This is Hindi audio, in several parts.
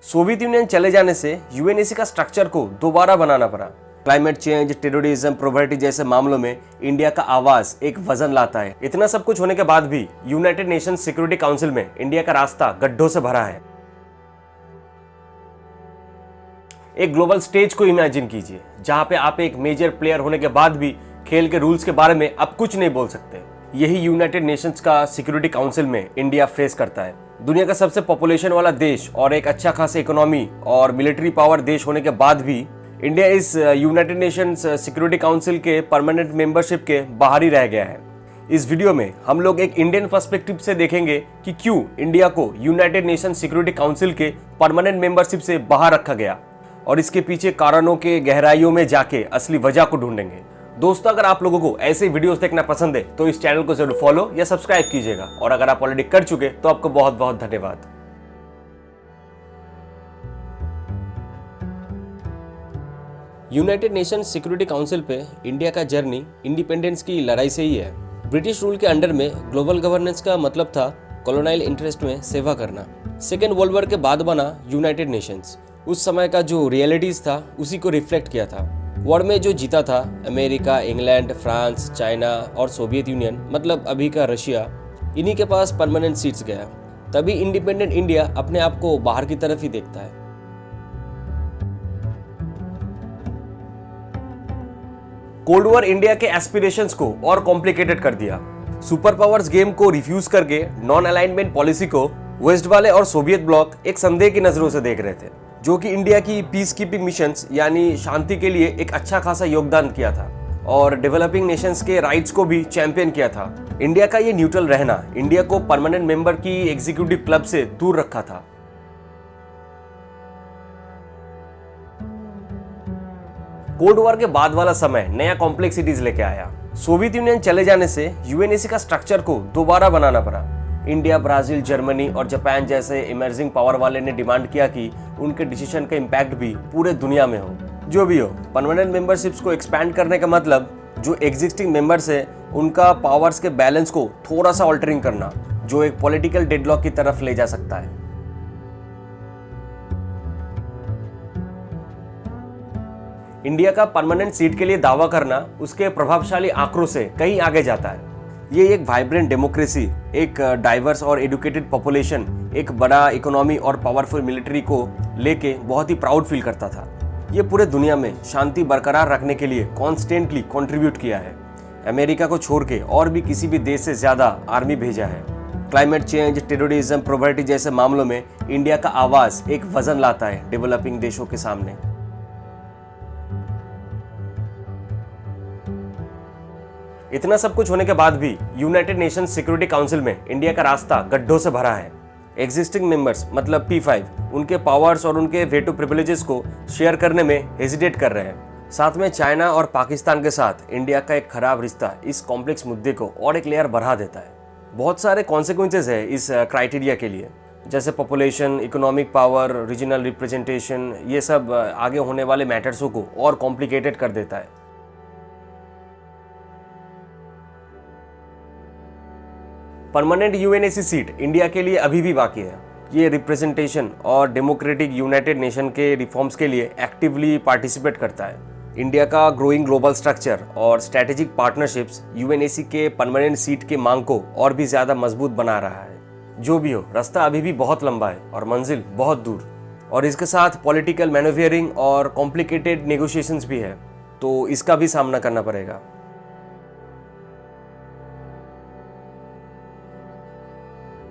सोवियत यूनियन चले जाने से यूएनएसी का स्ट्रक्चर को दोबारा बनाना पड़ा। क्लाइमेट चेंज, टेररिज्म, पॉवर्टी जैसे मामलों में इंडिया का आवाज एक वजन लाता है। इतना सब कुछ होने के बाद भी यूनाइटेड नेशंस सिक्योरिटी काउंसिल में इंडिया का रास्ता गड्ढों से भरा है। एक ग्लोबल स्टेज को इमेजिन कीजिए जहां पे आप एक मेजर प्लेयर होने के बाद भी खेल के रूल्स के बारे में अब कुछ नहीं बोल सकते। यही यूनाइटेड नेशंस का सिक्योरिटी काउंसिल में इंडिया फेस करता है। दुनिया का सबसे पॉपुलेशन वाला देश और एक अच्छा खासा इकोनॉमी और मिलिट्री पावर देश होने के बाद भी इंडिया इस यूनाइटेड नेशंस सिक्योरिटी काउंसिल के परमानेंट मेंबरशिप के बाहर ही रह गया है। इस वीडियो में हम लोग एक इंडियन पर्सपेक्टिव से देखेंगे कि क्यों इंडिया को यूनाइटेड नेशन सिक्योरिटी काउंसिल के परमानेंट मेंबरशिप से बाहर रखा गया और इसके पीछे कारणों के गहराइयों में जाके असली वजह को ढूंढेंगे। दोस्तों, अगर आप लोगों को ऐसे वीडियोस देखना पसंद है तो इस चैनल को जरूर फॉलो या सब्सक्राइब कीजिएगा, और अगर आप ऑलरेडी कर चुके तो आपको बहुत बहुत धन्यवाद। यूनाइटेड नेशंस सिक्योरिटी काउंसिल पे इंडिया का जर्नी इंडिपेंडेंस की लड़ाई से ही है। ब्रिटिश रूल के अंडर में ग्लोबल गवर्नेंस का मतलब था कॉलोनाइल इंटरेस्ट में सेवा करना। सेकेंड वर्ल्ड वॉर के बाद बना यूनाइटेड नेशंस। उस समय का जो रियलिटीज था उसी को रिफ्लेक्ट किया था। वॉर में जो जीता था अमेरिका, इंग्लैंड, फ्रांस, चाइना और सोवियत यूनियन, मतलब अभी का रशिया, इन्हीं के पास परमानेंट सीट्स गया। तभी इंडिपेंडेंट इंडिया अपने आप को बाहर की तरफ ही देखता है। कोल्ड वॉर इंडिया के एस्पिरेशंस को और कॉम्प्लिकेटेड कर दिया। सुपर पावर्स गेम को रिफ्यूज करके नॉन अलाइनमेंट पॉलिसी को वेस्ट वाले और सोवियत ब्लॉक एक संदेह की नजरों से देख रहे थे, जो कि इंडिया की पीस कीपिंग मिशंस यानी शांति के लिए एक अच्छा खासा योगदान किया था और डेवलपिंग नेशंस के राइट्स को भी चैंपियन किया था। इंडिया का ये न्यूट्रल रहना इंडिया को परमानेंट मेंबर की एग्जीक्यूटिव क्लब से दूर रखा था। कोल्ड वॉर के बाद वाला समय नया कॉम्प्लेक्सिटीज लेके आया। सोवियत यूनियन चले जाने से यूएनएसी का स्ट्रक्चर को दोबारा बनाना पड़ा। इंडिया, ब्राजील, जर्मनी और जापान जैसे इमर्जिंग पावर वाले ने डिमांड किया कि उनके डिसीजन का इम्पैक्ट भी पूरे दुनिया में हो। जो भी हो, परमानेंट मेंबरशिप्स को एक्सपैंड करने का मतलब जो एग्जिस्टिंग मेंबर्स है उनका पावर्स के बैलेंस को थोड़ा सा ऑल्टरिंग करना, जो एक पॉलिटिकल डेडलॉक की तरफ ले जा सकता है। इंडिया का परमानेंट सीट के लिए दावा करना उसके प्रभावशाली आंकड़ों से कहीं आगे जाता है। ये एक वाइब्रेंट डेमोक्रेसी, एक डाइवर्स और एजुकेटेड पॉपुलेशन, एक बड़ा इकोनॉमी और पावरफुल मिलिट्री को लेके बहुत ही प्राउड फील करता था। ये पूरे दुनिया में शांति बरकरार रखने के लिए कॉन्स्टेंटली कंट्रीब्यूट किया है। अमेरिका को छोड़ के और भी किसी भी देश से ज्यादा आर्मी भेजा है। क्लाइमेट चेंज, टेररिज्म, पॉवर्टी जैसे मामलों में इंडिया का आवाज एक वजन लाता है डेवलपिंग देशों के सामने। इतना सब कुछ होने के बाद भी यूनाइटेड नेशंस सिक्योरिटी काउंसिल में इंडिया का रास्ता गड्ढों से भरा है। एग्जिस्टिंग मेंबर्स मतलब P5 उनके पावर्स और उनके वेटो प्रिविलेजेस को शेयर करने में हेजिटेट कर रहे हैं। साथ में चाइना और पाकिस्तान के साथ इंडिया का एक खराब रिश्ता इस कॉम्प्लेक्स मुद्दे को और एक लेयर बढ़ा देता है। बहुत सारे कॉन्सिक्वेंसेस है इस क्राइटेरिया के लिए, जैसे population, economic power, regional representation, ये सब आगे होने वाले मैटर्सों को और कॉम्प्लिकेटेड कर देता है। परमानेंट यूएनएसी सीट इंडिया के लिए अभी भी बाकी है। ये रिप्रेजेंटेशन और डेमोक्रेटिक यूनाइटेड नेशन के रिफॉर्म्स के लिए एक्टिवली पार्टिसिपेट करता है। इंडिया का ग्रोइंग ग्लोबल स्ट्रक्चर और स्ट्रेटेजिक पार्टनरशिप्स यूएनएसी के परमानेंट सीट के मांग को और भी ज्यादा मजबूत बना रहा है। जो भी हो, रास्ता अभी भी बहुत लंबा है और मंजिल बहुत दूर, और इसके साथ पॉलिटिकल मैन्यूवरिंग और कॉम्प्लिकेटेड नेगोशिएशंस भी है, तो इसका भी सामना करना पड़ेगा।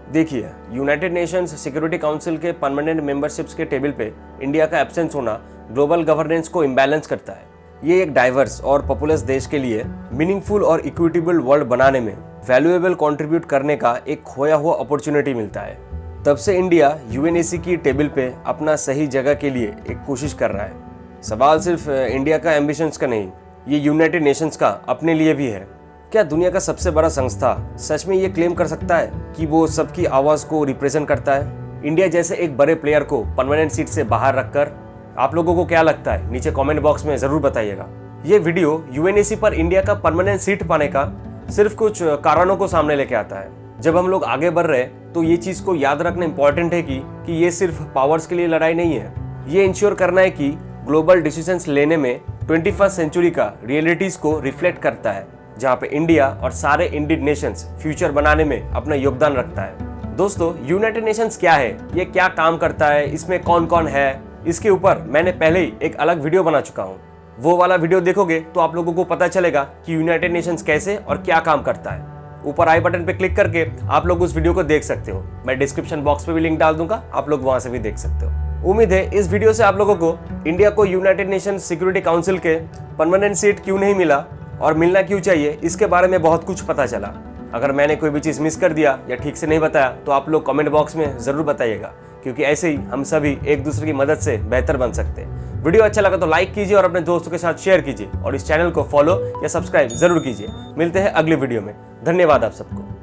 देखिए, यूनाइटेड नेशंस सिक्योरिटी काउंसिल के परमानेंट मेंबरशिप्स के टेबल पे इंडिया का एब्सेंस होना ग्लोबल गवर्नेंस को इम्बैलेंस करता है। ये एक डाइवर्स और पॉपुलस देश के लिए मीनिंगफुल और इक्विटेबल वर्ल्ड बनाने में वैल्यूएबल कंट्रीब्यूट करने का एक खोया हुआ अपॉर्चुनिटी मिलता है। तब से इंडिया यूएनएसी की टेबल पे अपना सही जगह के लिए एक कोशिश कर रहा है। सवाल सिर्फ इंडिया का एम्बिशंस का नहीं, ये यूनाइटेड नेशंस का अपने लिए भी है। क्या दुनिया का सबसे बड़ा संस्था सच में ये क्लेम कर सकता है कि वो सबकी आवाज को रिप्रेजेंट करता है, इंडिया जैसे एक बड़े प्लेयर को परमानेंट सीट से बाहर रखकर? आप लोगों को क्या लगता है, नीचे कमेंट बॉक्स में जरूर बताइएगा। ये वीडियो यूएनएसी पर इंडिया का परमानेंट सीट पाने का सिर्फ कुछ कारणों को सामने लेके आता है। जब हम लोग आगे बढ़ रहे हैं तो ये चीज को याद रखना इंपॉर्टेंट है कि ये सिर्फ पावर्स के लिए लड़ाई नहीं है। ये इंश्योर करना है कि ग्लोबल डिसीजंस लेने में 21st सेंचुरी का रियलिटीज को रिफ्लेक्ट करता है, जहाँ पे इंडिया और सारे इंडियन नेशंस फ्यूचर बनाने में अपना योगदान रखता है। दोस्तों, यूनाइटेड नेशंस क्या है, ये क्या काम करता है, इसमें कौन कौन है, इसके ऊपर मैंने पहले ही एक अलग वीडियो बना चुका हूँ। वो वाला वीडियो देखोगे तो आप लोगों को पता चलेगा कि यूनाइटेड नेशंस कैसे और क्या काम करता है। ऊपर आई बटन पे क्लिक करके आप लोग उस वीडियो को देख सकते हो। मैं डिस्क्रिप्शन बॉक्स पे भी लिंक डाल दूंगा, आप लोग वहां से भी देख सकते हो। उम्मीद है इस वीडियो से आप लोगों को इंडिया को यूनाइटेड नेशंस सिक्योरिटी काउंसिल के परमानेंट सीट क्यों नहीं मिला और मिलना क्यों चाहिए, इसके बारे में बहुत कुछ पता चला। अगर मैंने कोई भी चीज़ मिस कर दिया या ठीक से नहीं बताया तो आप लोग कमेंट बॉक्स में ज़रूर बताइएगा, क्योंकि ऐसे ही हम सभी एक दूसरे की मदद से बेहतर बन सकते हैं। वीडियो अच्छा लगा तो लाइक कीजिए और अपने दोस्तों के साथ शेयर कीजिए और इस चैनल को फॉलो या सब्सक्राइब जरूर कीजिए। मिलते हैं अगले वीडियो में। धन्यवाद आप सबको।